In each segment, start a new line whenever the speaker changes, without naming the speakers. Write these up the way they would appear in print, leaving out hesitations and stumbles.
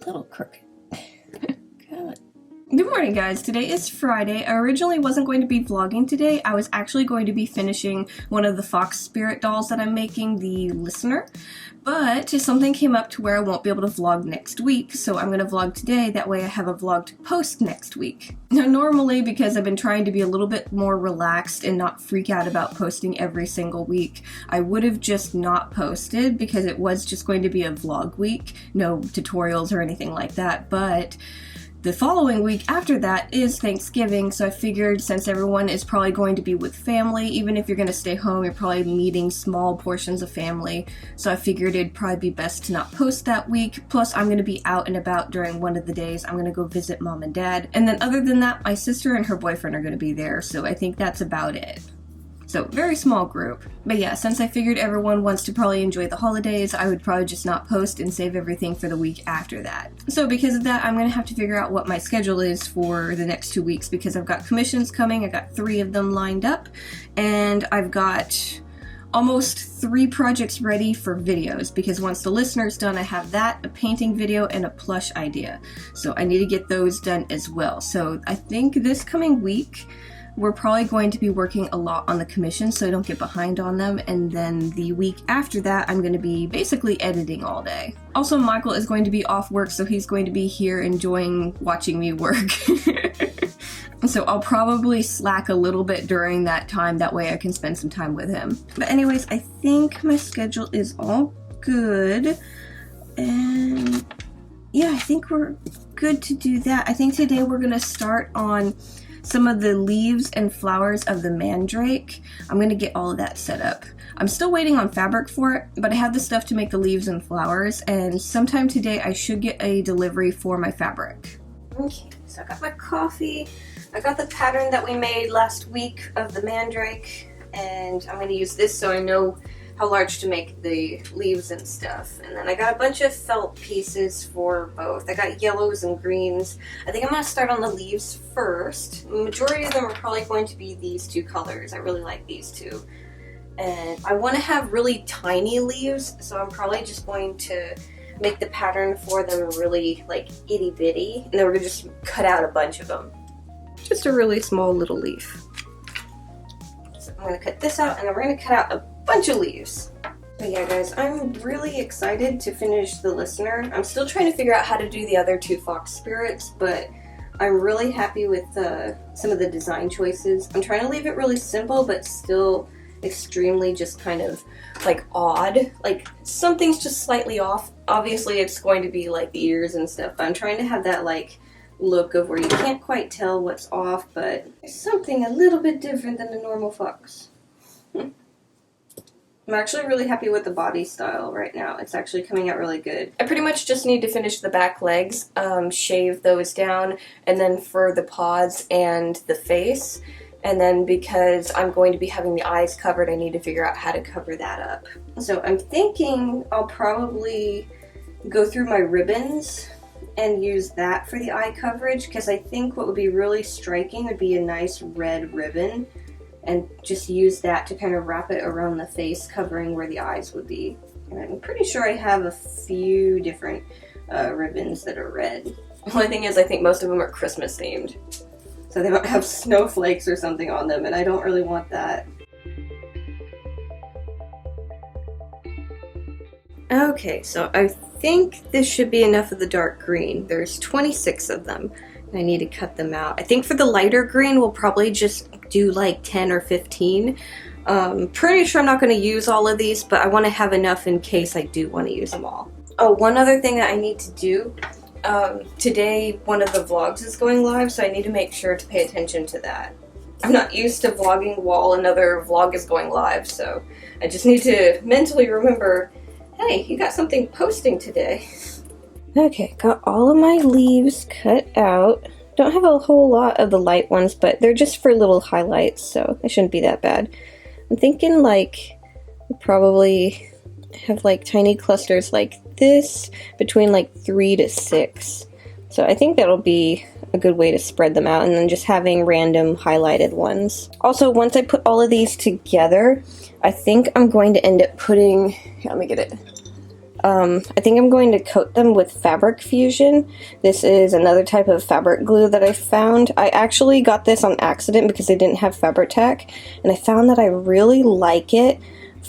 little crooked. God. Good morning, guys. Today is Friday. I originally wasn't going to be vlogging today. I was actually going to be finishing one of the fox spirit dolls that I'm making, the listener. But something came up to where I won't be able to vlog next week, so I'm going to vlog today. That way I have a vlog to post next week. Now, normally, because I've been trying to be a little bit more relaxed and not freak out about posting every single week, I would have just not posted because it was just going to be a vlog week. No tutorials or anything like that, but the following week after that is Thanksgiving, so I figured since everyone is probably going to be with family, even if you're going to stay home, you're probably meeting small portions of family, so I figured it'd probably be best to not post that week. Plus, I'm going to be out and about during one of the days. I'm going to go visit mom and dad, and then other than that, my sister and her boyfriend are going to be there, so I think that's about it. So, very small group. But yeah, since I figured everyone wants to probably enjoy the holidays, I would probably just not post and save everything for the week after that. So because of that, I'm going to have to figure out what my schedule is for the next 2 weeks because I've got commissions coming, I've got 3 of them lined up, and I've got almost 3 projects ready for videos because once the listener's done, I have that, a painting video, and a plush idea. So I need to get those done as well. So I think this coming week, we're probably going to be working a lot on the commissions so I don't get behind on them, and then the week after that I'm going to be basically editing all day. Also, Michael is going to be off work, so he's going to be here enjoying watching me work. So I'll probably slack a little bit during that time, that way I can spend some time with him. But anyways, I think my schedule is all good, and yeah, I think we're good to do that. I think today we're going to start on some of the leaves and flowers of the mandrake. I'm going to get all of that set up. I'm still waiting on fabric for it, but I have the stuff to make the leaves and flowers, and sometime today I should get a delivery for my fabric. Okay, so I got my coffee. I got the pattern that we made last week of the mandrake, and I'm going to use this so I know how large to make the leaves and stuff. And then I got a bunch of felt pieces for both. I got yellows and greens. I think I'm going to start on the leaves first. The majority of them are probably going to be these 2 colors. I really like these 2. And I want to have really tiny leaves, so I'm probably just going to make the pattern for them really like itty bitty. And then we're going to just cut out a bunch of them. Just a really small little leaf. So I'm going to cut this out, and then we're going to cut out a bunch of leaves. But yeah, guys, I'm really excited to finish the listener. I'm still trying to figure out how to do the other 2 fox spirits, but I'm really happy with some of the design choices. I'm trying to leave it really simple, but still extremely just kind of like odd. Like something's just slightly off. Obviously, it's going to be like the ears and stuff, but I'm trying to have that like look of where you can't quite tell what's off, but there's something a little bit different than the normal fox. I'm actually really happy with the body style right now. It's actually coming out really good. I pretty much just need to finish the back legs, shave those down, and then for the paws and the face. And then because I'm going to be having the eyes covered, I need to figure out how to cover that up. So I'm thinking I'll probably go through my ribbons and use that for the eye coverage, because I think what would be really striking would be a nice red ribbon, and just use that to kind of wrap it around the face, covering where the eyes would be. And I'm pretty sure I have a few different ribbons that are red. The only thing is I think most of them are Christmas themed. So they might have snowflakes or something on them, and I don't really want that. Okay, so I think this should be enough of the dark green. There's 26 of them. I need to cut them out. I think for the lighter green, we'll probably just do like 10 or 15. Pretty sure I'm not going to use all of these, but I want to have enough in case I do want to use them all. Oh, one other thing that I need to do. Today, one of the vlogs is going live, so I need to make sure to pay attention to that. I'm not used to vlogging while another vlog is going live, so I just need to mentally remember, hey, you got something posting today. Okay, got all of my leaves cut out. Don't have a whole lot of the light ones, but they're just for little highlights, so it shouldn't be that bad. I'm thinking like probably have like tiny clusters like this between like 3 to 6. So I think that'll be a good way to spread them out, and then just having random highlighted ones. Also, once I put all of these together, I think I'm going to end up putting, here, let me get it. I think I'm going to coat them with Fabric Fusion. This is another type of fabric glue that I found. I actually got this on accident because they didn't have fabric tack, and I found that I really like it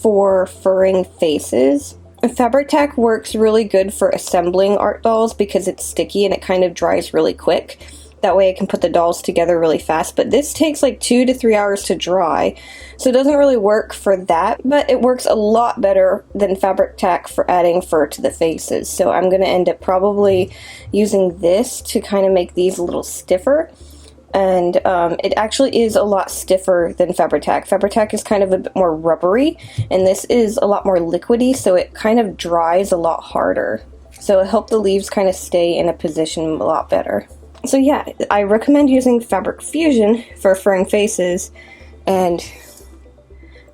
for furring faces. Fabric tack works really good for assembling art dolls because it's sticky and it kind of dries really quick. That way I can put the dolls together really fast, but this takes like 2 to 3 hours to dry, so it doesn't really work for that, but it works a lot better than fabric tack for adding fur to the faces. So I'm going to end up probably using this to kind of make these a little stiffer, and it actually is a lot stiffer than fabric tack. Fabric tack is kind of a bit more rubbery, and this is a lot more liquidy, so it kind of dries a lot harder. So it'll help the leaves kind of stay in a position a lot better. So yeah, I recommend using Fabric Fusion for furring faces and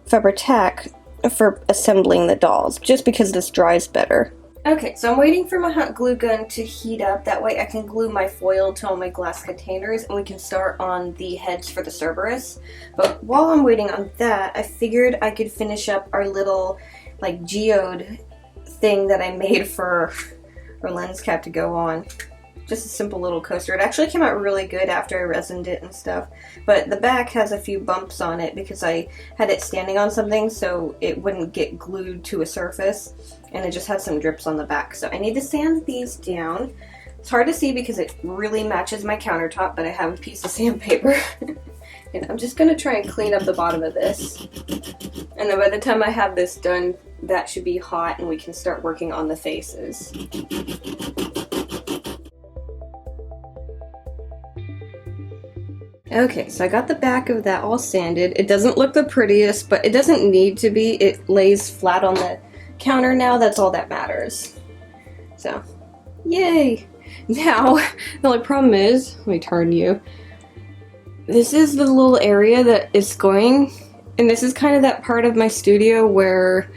fabric tack for assembling the dolls, just because this dries better. Okay, so I'm waiting for my hot glue gun to heat up. That way I can glue my foil to all my glass containers and we can start on the heads for the Cerberus. But while I'm waiting on that, I figured I could finish up our little like geode thing that I made for our lens cap to go on. Just a simple little coaster. It actually came out really good after I resined it and stuff, but the back has a few bumps on it because I had it standing on something so it wouldn't get glued to a surface, and it just had some drips on the back. So I need to sand these down. It's hard to see because it really matches my countertop, but I have a piece of sandpaper. And I'm just going to try and clean up the bottom of this. And then by the time I have this done, that should be hot and we can start working on the faces. Okay, so I got the back of that all sanded. It doesn't look the prettiest, but it doesn't need to be. It lays flat on the counter now. That's all that matters. So, yay! Now, the only problem is, let me turn you. This is the little area that is going, and this is kind of that part of my studio where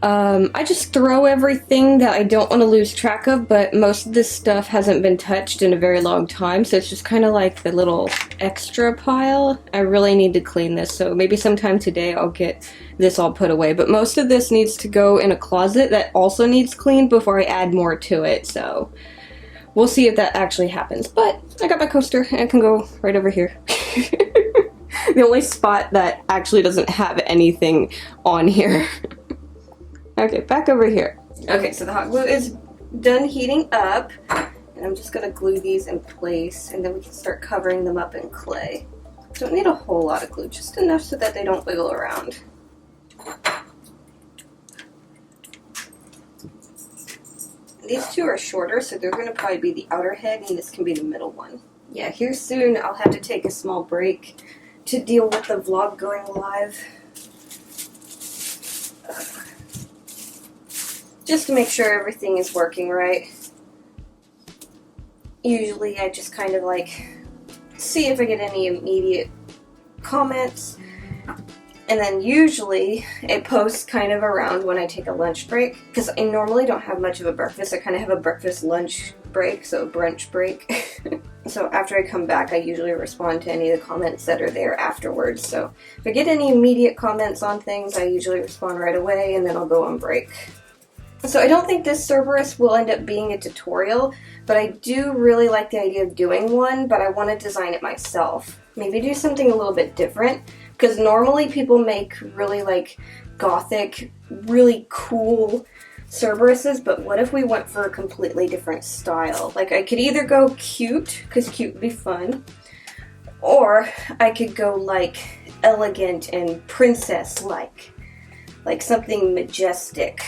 I just throw everything that I don't want to lose track of, but most of this stuff hasn't been touched in a very long time, so it's just kind of like the little extra pile. I really need to clean this, so maybe sometime today I'll get this all put away, but most of this needs to go in a closet that also needs cleaned before I add more to it, so we'll see if that actually happens. But I got my coaster and it can go right over here. The only spot that actually doesn't have anything on here. Okay, back over here. Okay, so the hot glue is done heating up, and I'm just going to glue these in place, and then we can start covering them up in clay. Don't need a whole lot of glue, just enough so that they don't wiggle around. These two are shorter, so they're going to probably be the outer head, and this can be the middle one. Yeah, here soon I'll have to take a small break to deal with the vlog going live. Just to make sure everything is working right. Usually I just kind of like see if I get any immediate comments, and then usually it posts kind of around when I take a lunch break, because I normally don't have much of a breakfast. I kind of have a breakfast lunch break, so a brunch break. So after I come back I usually respond to any of the comments that are there afterwards. So if I get any immediate comments on things, I usually respond right away, and then I'll go on break. So I don't think this Cerberus will end up being a tutorial, but I do really like the idea of doing one, but I want to design it myself. Maybe do something a little bit different, because normally people make really like gothic, really cool Cerberuses, but what if we went for a completely different style? Like I could either go cute, because cute would be fun, or I could go like elegant and princess-like, like something majestic.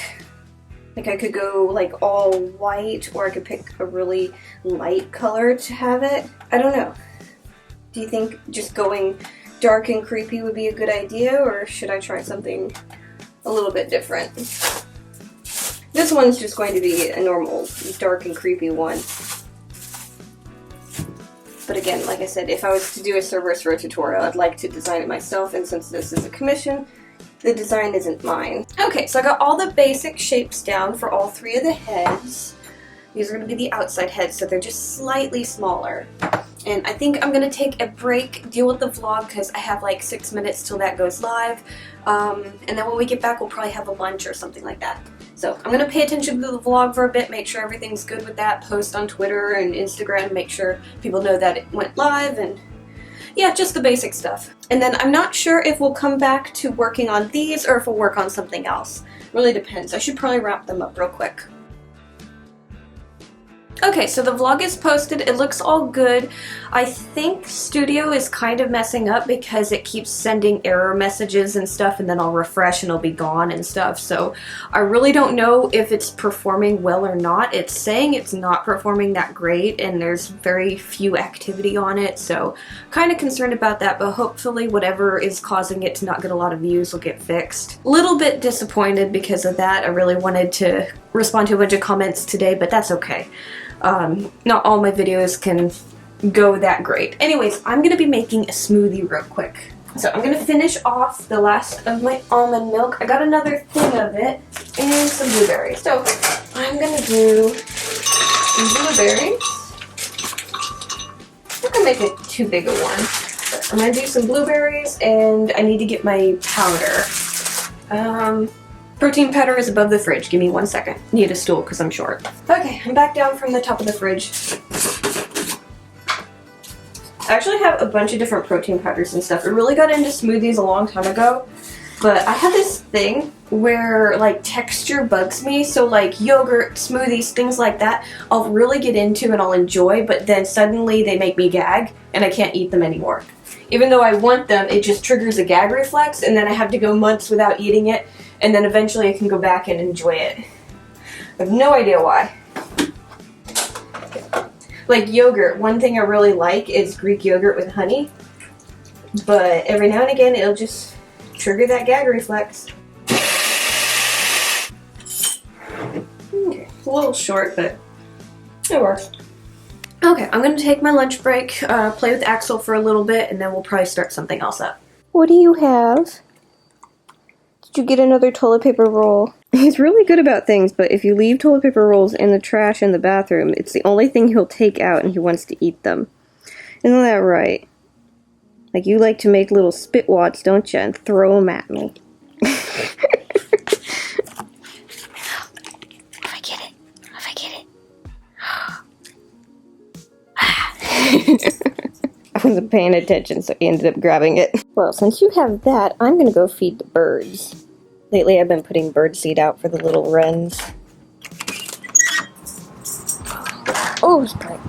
Like I could go like all white, or I could pick a really light color to have it. I don't know. Do you think just going dark and creepy would be a good idea, or should I try something a little bit different? This one's just going to be a normal dark and creepy one. But again, like I said, if I was to do a Cerberus for a tutorial, I'd like to design it myself, and since this is a commission, the design isn't mine. Okay, so I got all the basic shapes down for all three of the heads. These are going to be the outside heads, so they're just slightly smaller. And I think I'm going to take a break, deal with the vlog, because I have like 6 minutes till that goes live. And then when we get back, we'll probably have a lunch or something like that. So I'm gonna pay attention to the vlog for a bit, make sure everything's good with that, post on Twitter and Instagram, make sure people know that it went live, and yeah, just the basic stuff. And then I'm not sure if we'll come back to working on these or if we'll work on something else. Really depends. I should probably wrap them up real quick. Okay, so the vlog is posted. It looks all good. I think Studio is kind of messing up because it keeps sending error messages and stuff, and then I'll refresh and it'll be gone and stuff. So I really don't know if it's performing well or not. It's saying it's not performing that great and there's very few activity on it, so kind of concerned about that, but hopefully whatever is causing it to not get a lot of views will get fixed. Little bit disappointed because of that. I really wanted to respond to a bunch of comments today, but that's okay. Not all my videos can go that great. Anyways, I'm gonna be making a smoothie real quick. So I'm gonna finish off the last of my almond milk. I got another thing of it and some blueberries. So I'm gonna do some blueberries. I'm not gonna make it too big a one. But I'm gonna do some blueberries and I need to get my powder. Protein powder is above the fridge. Give me 1 second. Need a stool because I'm short. Okay, I'm back down from the top of the fridge. I actually have a bunch of different protein powders and stuff. I really got into smoothies a long time ago, but I have this thing where like texture bugs me. So like yogurt, smoothies, things like that, I'll really get into and I'll enjoy, but then suddenly they make me gag and I can't eat them anymore. Even though I want them, it just triggers a gag reflex and then I have to go months without eating it. And then eventually I can go back and enjoy it. I have no idea why. Like yogurt, one thing I really like is Greek yogurt with honey. But every now and again it'll just trigger that gag reflex. Okay, it's a little short, but it works. Okay, I'm gonna take my lunch break, play with Axel for a little bit, and then we'll probably start something else up. What do you have? You get another toilet paper roll. He's really good about things, but if you leave toilet paper rolls in the trash in the bathroom, it's the only thing he'll take out and he wants to eat them. Isn't that right? Like, you like to make little spit wads, don't you? And throw them at me. If I get it. If I get it. I wasn't paying attention, so he ended up grabbing it. Well, since you have that, I'm gonna go feed the birds. Lately, I've been putting bird seed out for the little wrens. Oh, it's bright.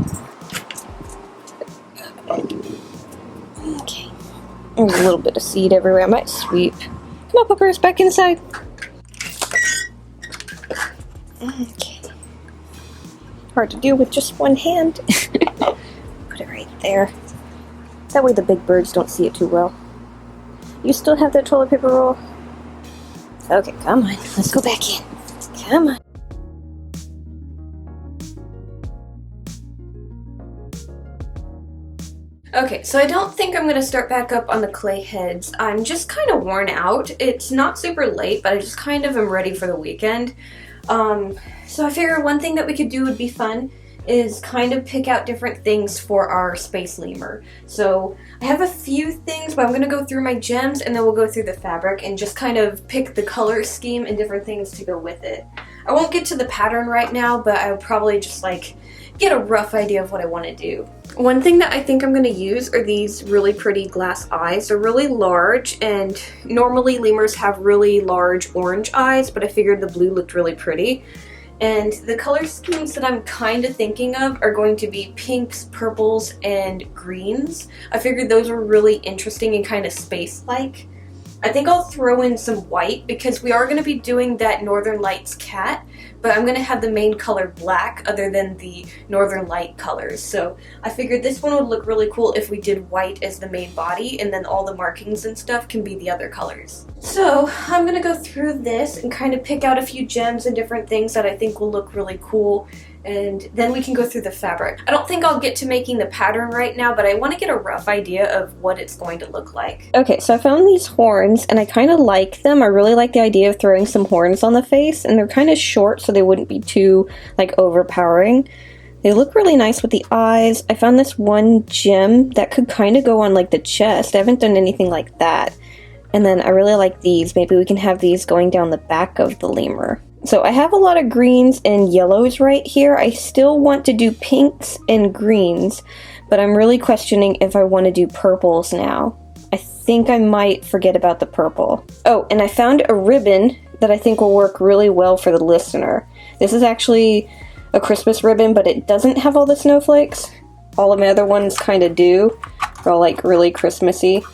Okay. There's a little bit of seed everywhere. I might sweep. Come on, Puppers, back inside. Okay. Hard to do with just one hand. Put it right there. That way the big birds don't see it too well. You still have that toilet paper roll? Okay, come on. Let's go back in. Come on. Okay, so I don't think I'm going to start back up on the clay heads. I'm just kind of worn out. It's not super late, but I just kind of am ready for the weekend. So I figure one thing that we could do would be fun is kind of pick out different things for our space lemur. So I have a few things, but I'm gonna go through my gems and then we'll go through the fabric and just kind of pick the color scheme and different things to go with it. I won't get to the pattern right now, but I would probably just like get a rough idea of what I want to do. One thing that I think I'm going to use are these really pretty glass eyes. They're really large, and normally lemurs have really large orange eyes, but I figured the blue looked really pretty. And the color schemes that I'm kind of thinking of are going to be pinks, purples, and greens. I figured those were really interesting and kind of space-like. I think I'll throw in some white because we are going to be doing that Northern Lights cat, but I'm going to have the main color black other than the Northern Light colors. So I figured this one would look really cool if we did white as the main body and then all the markings and stuff can be the other colors. So I'm going to go through this and kind of pick out a few gems and different things that I think will look really cool, and then we can go through the fabric. I don't think I'll get to making the pattern right now, but I want to get a rough idea of what it's going to look like. Okay, so I found these horns and I kind of like them. I really like the idea of throwing some horns on the face, and they're kind of short so they wouldn't be too like overpowering. They look really nice with the eyes. I found this one gem that could kind of go on like the chest. I haven't done anything like that. And then I really like these. Maybe we can have these going down the back of the lemur. So I have a lot of greens and yellows right here. I still want to do pinks and greens, but I'm really questioning if I want to do purples now. I think I might forget about the purple. Oh, and I found a ribbon that I think will work really well for the listener. This is actually a Christmas ribbon, but it doesn't have all the snowflakes. All of my other ones kind of do. They're all like really Christmassy.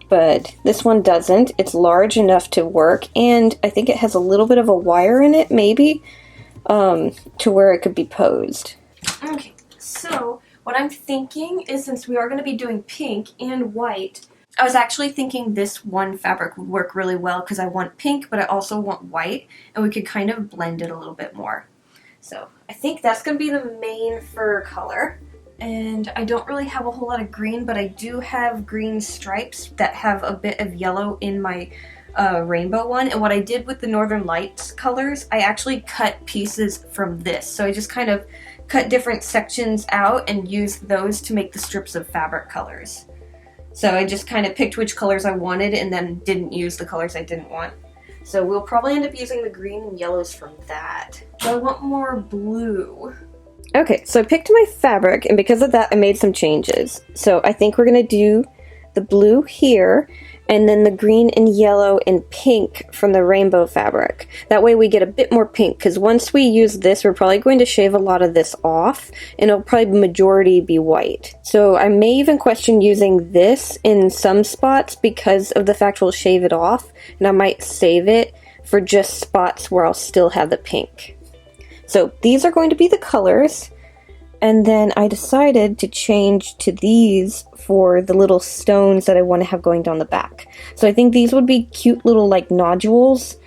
But this one doesn't. It's large enough to work, and I think it has a little bit of a wire in it, maybe, to where it could be posed. Okay, so what I'm thinking is, since we are going to be doing pink and white, I was actually thinking this one fabric would work really well because I want pink, but I also want white, and we could kind of blend it a little bit more. So I think that's going to be the main fur color. And I don't really have a whole lot of green, but I do have green stripes that have a bit of yellow in my rainbow one. And what I did with the Northern Lights colors, I actually cut pieces from this. So I just kind of cut different sections out and used those to make the strips of fabric colors. So I just kind of picked which colors I wanted and then didn't use the colors I didn't want. So we'll probably end up using the green and yellows from that. So I want more blue. Okay, so I picked my fabric, and because of that I made some changes. So I think we're going to do the blue here, and then the green and yellow and pink from the rainbow fabric. That way we get a bit more pink, because once we use this, we're probably going to shave a lot of this off, and it'll probably majority be white. So I may even question using this in some spots because of the fact we'll shave it off, and I might save it for just spots where I'll still have the pink. So these are going to be the colors, and then I decided to change to these for the little stones that I want to have going down the back. So I think these would be cute little like nodules,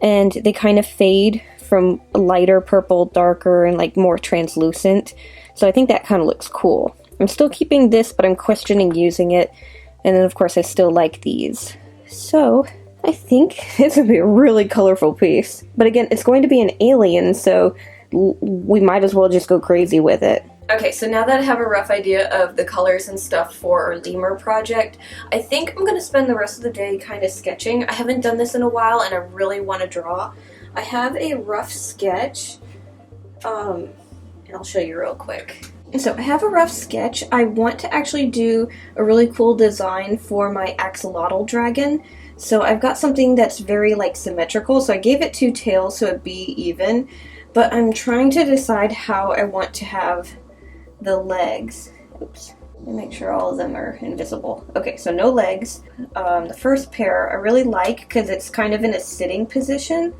and they kind of fade from lighter purple, darker, and like more translucent. So I think that kind of looks cool. I'm still keeping this, but I'm questioning using it, and then of course I still like these. So I think it's going to be a really colorful piece. But again, it's going to be an alien, so we might as well just go crazy with it. Okay, so now that I have a rough idea of the colors and stuff for our Lemur project, I think I'm going to spend the rest of the day kind of sketching. I haven't done this in a while, and I really want to draw. I have a rough sketch, and I'll show you real quick. So I have a rough sketch. I want to actually do a really cool design for my axolotl dragon. So I've got something that's very like symmetrical, so I gave it 2 tails so it'd be even, but I'm trying to decide how I want to have the legs. Oops, let me make sure all of them are invisible. Okay, so no legs. The first pair I really like because it's kind of in a sitting position,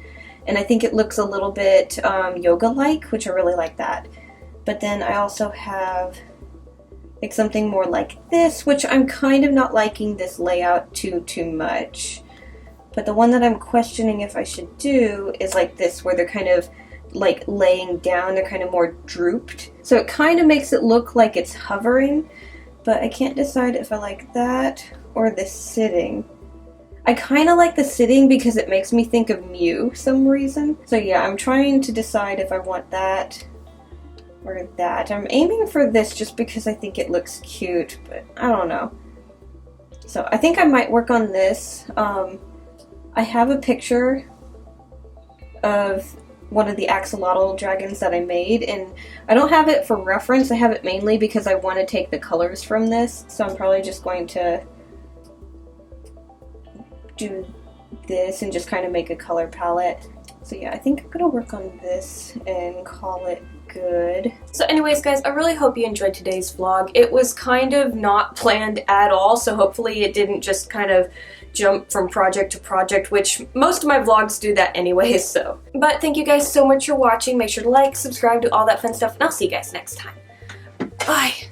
and I think it looks a little bit yoga-like, which I really like that. But then I also have like something more like this, which I'm kind of not liking this layout too much. But the one that I'm questioning if I should do is like this, where they're kind of like laying down, they're kind of more drooped. So it kind of makes it look like it's hovering, but I can't decide if I like that or the sitting. I kind of like the sitting because it makes me think of Mew for some reason. So yeah, I'm trying to decide if I want that or that. I'm aiming for this just because I think it looks cute, but I don't know. So I think I might work on this. I have a picture of one of the axolotl dragons that I made, and I don't have it for reference. I have it mainly because I want to take the colors from this, so I'm probably just going to do this and just kind of make a color palette. So yeah, I think I'm gonna work on this and call it good. So anyways guys, I really hope you enjoyed today's vlog. It was kind of not planned at all, so hopefully it didn't just kind of jump from project to project, which most of my vlogs do that anyways, so. But thank you guys so much for watching. Make sure to like, subscribe, do all that fun stuff, and I'll see you guys next time. Bye!